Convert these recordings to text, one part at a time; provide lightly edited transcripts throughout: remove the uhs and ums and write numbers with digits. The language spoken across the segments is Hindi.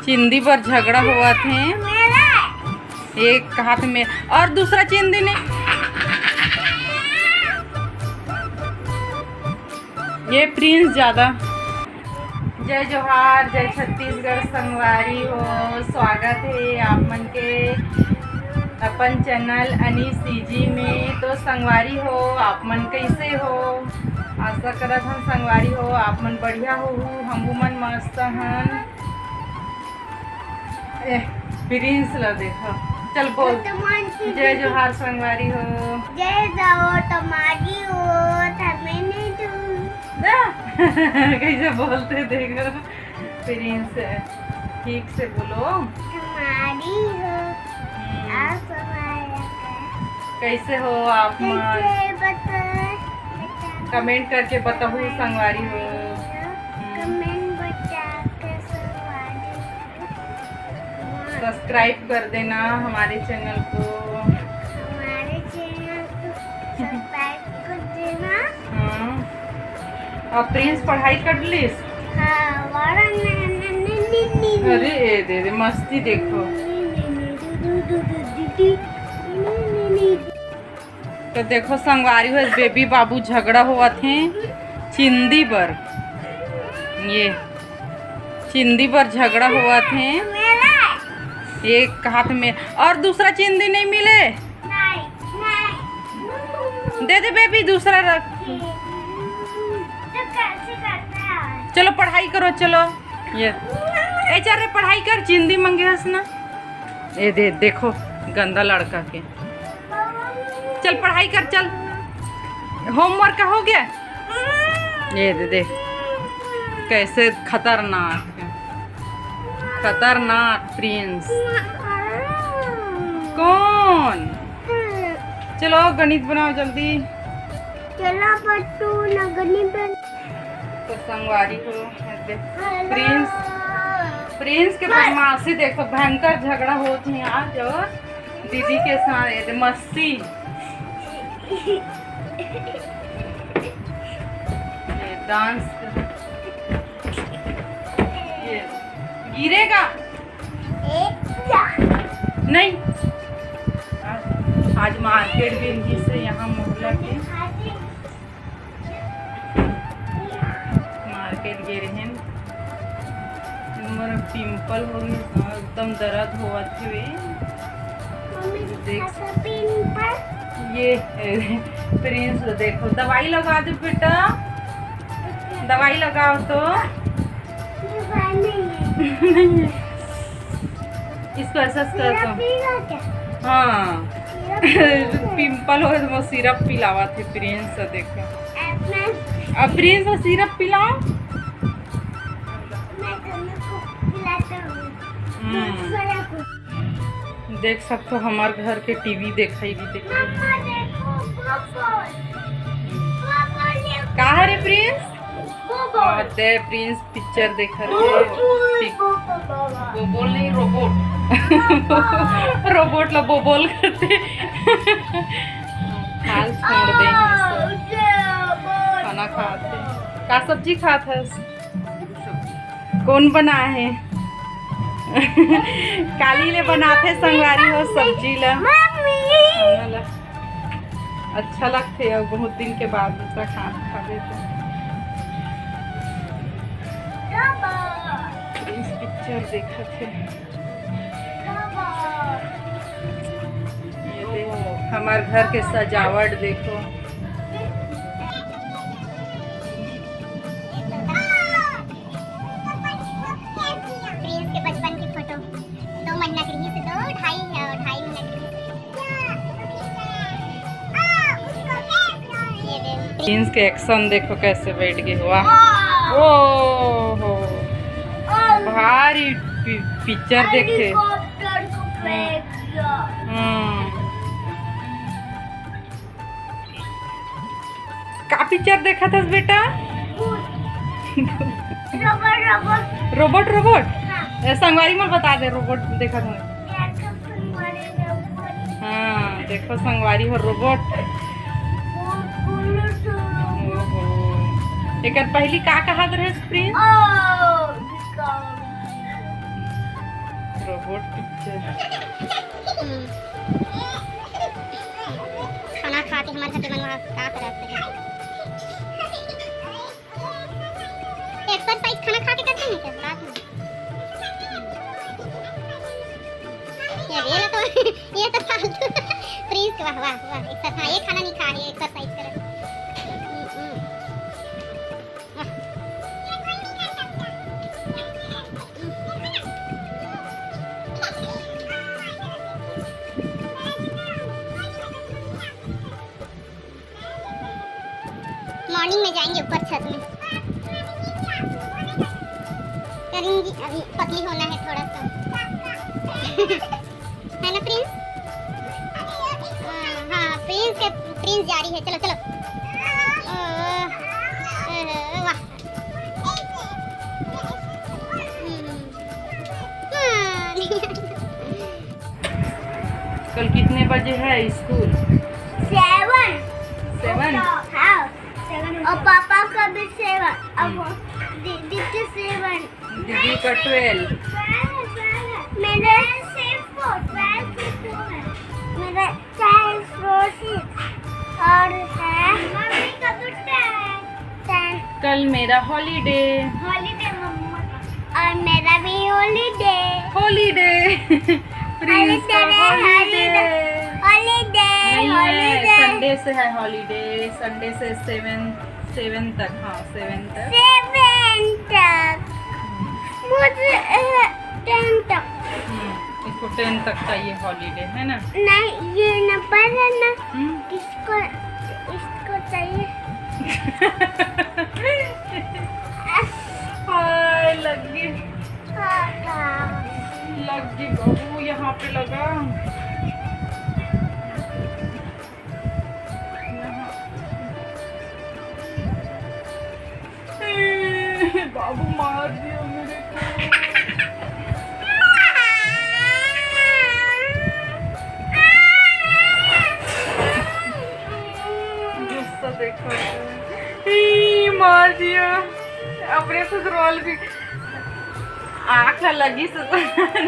चिंदी पर झगड़ा हुआ थे। एक हाथ में और दूसरा चिंदी ने ये प्रिंस ज्यादा। जय जोहार, जय छत्तीसगढ़ संगवारी हो। स्वागत है आप मन के अपन चैनल अनीस सीजी में। तो संगवारी हो, आप मन कैसे हो? आशा करत हम संगवारी हो आप मन बढ़िया हो। हम मन मस्त हन। प्रिंस ला देखो, चल बोल जय जोहार संगवारी हो। जय जोहार तुम्हारी हो। कैसे बोलते देखो प्रिंस, ठीक से बोलो। हमारी हो। आप कैसे हो आप कमेंट करके बताओ संगवारी हो। सब्सक्राइब कर देना हमारे चैनल को। सब्सक्राइब कर देना। हाँ, और प्रिंस पढ़ाई कर लीस? अरे दे मस्ती देखो। तो देखो संगवारी हो, बेबी बाबू झगड़ा हुआ थे चिंदी पर। ये चिंदी पर झगड़ा हुआ थे। एक हाथ में और दूसरा चिंदी नहीं मिले। दे दे बेबी, दूसरा रख। चलो पढ़ाई करो, चलो। ये चल रे पढ़ाई कर, चिंदी मंगे हस ना। ये दे देखो गंदा लड़का के। चल पढ़ाई कर, चल। होमवर्क का हो गया? ये दे देख कैसे खतरनाक खतरनाक प्रिंस। कौन? चलो गणित बनाओ जल्दी। चलो बट्टू ना गणित। तो संगवारी को प्रिंस के बदमाशी देखो, भयंकर झगड़ा होती है आज और दीदी के साथ मस्ती। ये डांस ये गिरेगा नहीं। आज मार्केट बिंदी से यहाँ मोहल्ला के मार्केट गे रहे हैं। पिंपल हो गई, एकदम दर्द हुआ थे। देख ये प्रिंस देखो, दवाई लगा दो बेटा, दवाई लगाओ तो। नहीं इसको ऐसा कर दो। हाँ पिंपल हो तो सिरप पिलावा थे प्रिंस। देखो अब प्रिंस को सिरप पिलाओ। देख सकते हो हमारे घर के टीवी दिखाई भी। देखो कहाँ है रे प्रिंस? दे प्रिंस पिक्चर देखा रहे। बोल नहीं, रोबोट रोबोट ला बोल करते। हाल छोड़ दे, खाना खाते का सब्जी खाते। कौन बना है? काली ले बनाते संगवारी हो सब्जी ला। अच्छा लगते है बहुत दिन के बाद दूसरा खाना खावे तो। पिक्चर देखा थे। ये देखो हमारे घर के सजावट देखो। प्रिंस के एक्शन देखो कैसे बैठ गए हुआ। ओहो भारी पिक्चर देखते। का पिक्चर देखा था बेटा? रोबोट रोबोट संगवारी मल बता दे। रोबोट देखा था। हाँ देखो संगवारी हो रोबोट। एक पहली का कहा रहे प्रिंस? Robot picture. खाना खा के हमारे घर बनवा का तरह से एक्सरसाइज खाना खा के करते हैं क्या रात में? ये तो फालतू प्लीज वाह वाह वाह एक्सरसाइज ये खाना नहीं खा रही एक्सरसाइज कर मॉर्निंग में जाएंगे ऊपर छत में करेंगी अभी पतली होना है थोड़ा सा है ना प्रिंस? हाँ प्रिंस जा रही है चलो चलो वाह कल कितने बजे है स्कूल? 7 हाँ 7 और पापा का भी 7 अब दीदी के 7 दीदी का 12। मेरे सिर्फ 12 से 2 है मेरा 4 और है मम्मी का तो 10 कल मेरा हॉलीडे मम्मा और मेरा भी हॉलीडे प्रिंस का हॉलीडे नहीं है, हॉलीडे संडे से है हॉलीडे, संडे से 7 तक। हाँ 7 तक 7 तक मुझे 10 तक इसको 10 तक का ये हॉलीडे है ना। नहीं ये नंबर है ना हम्म। इसको चाहिए हाय लग गई हाँ। बहू यहाँ पे लगा। बाबू मार दिया मेरे को। गुस्सा देखो मार दिया अपने ससुराल भी आँख लगी ससुराल।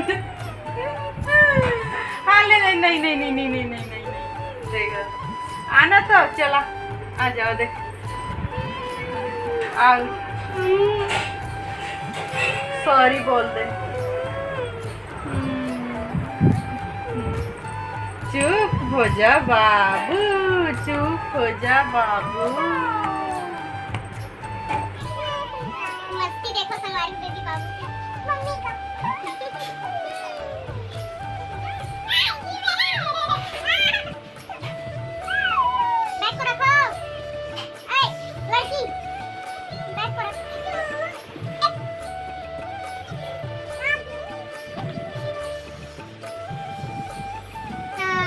हाँ ले नहीं देखा आना तो चला आ जाओ देख आओ सॉरी बोल दे। चुप हो जा बाबू चुप हो जा बाबू। मस्ती देखो संगवारी बेबी बाबू मम्मी का बैग को रखो ए लड़की बैग को रखो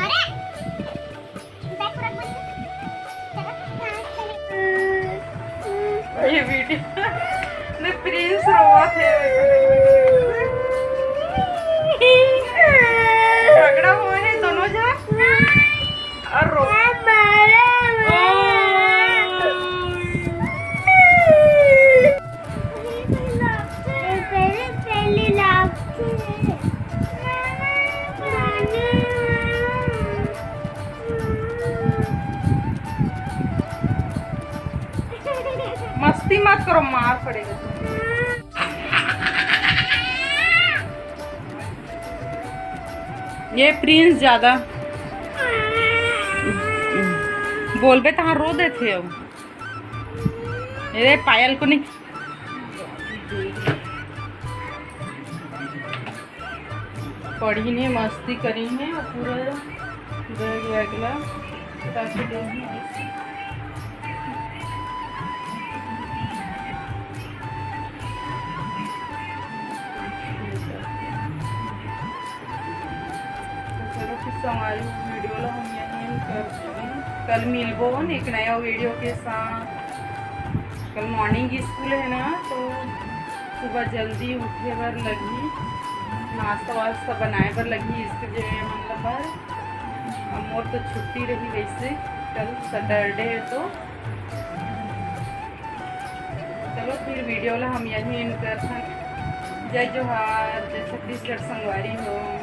अरे बैग को रखो ये वीडियो ने प्रिंस रोवा थे झगड़ा हुआ है दोनों जा और रो मस्ती मत करो मार पड़ेगा तुम्हें। ये प्रिंस ज्यादा बोल बे तहाँ रो दे थे अब ये पायल को नहीं पढ़ी नहीं मस्ती करी है और पूरा बैग वैगला ताकि हमारी वीडियो ला हम यहीं करते हैं। कल मिलबो एक नया वीडियो के साथ। कल मॉर्निंग स्कूल है ना तो सुबह जल्दी उठे बर लगी नाश्ता वास्ता बनाए बर लगी इसके जो मतलब पर मोर तो छुट्टी रही वैसे कल सैटरडे है तो चलो फिर वीडियो ला हम यहीं एंड करते हैं। जय जोहार, जय छत्तीसगढ़ संगवारी हो।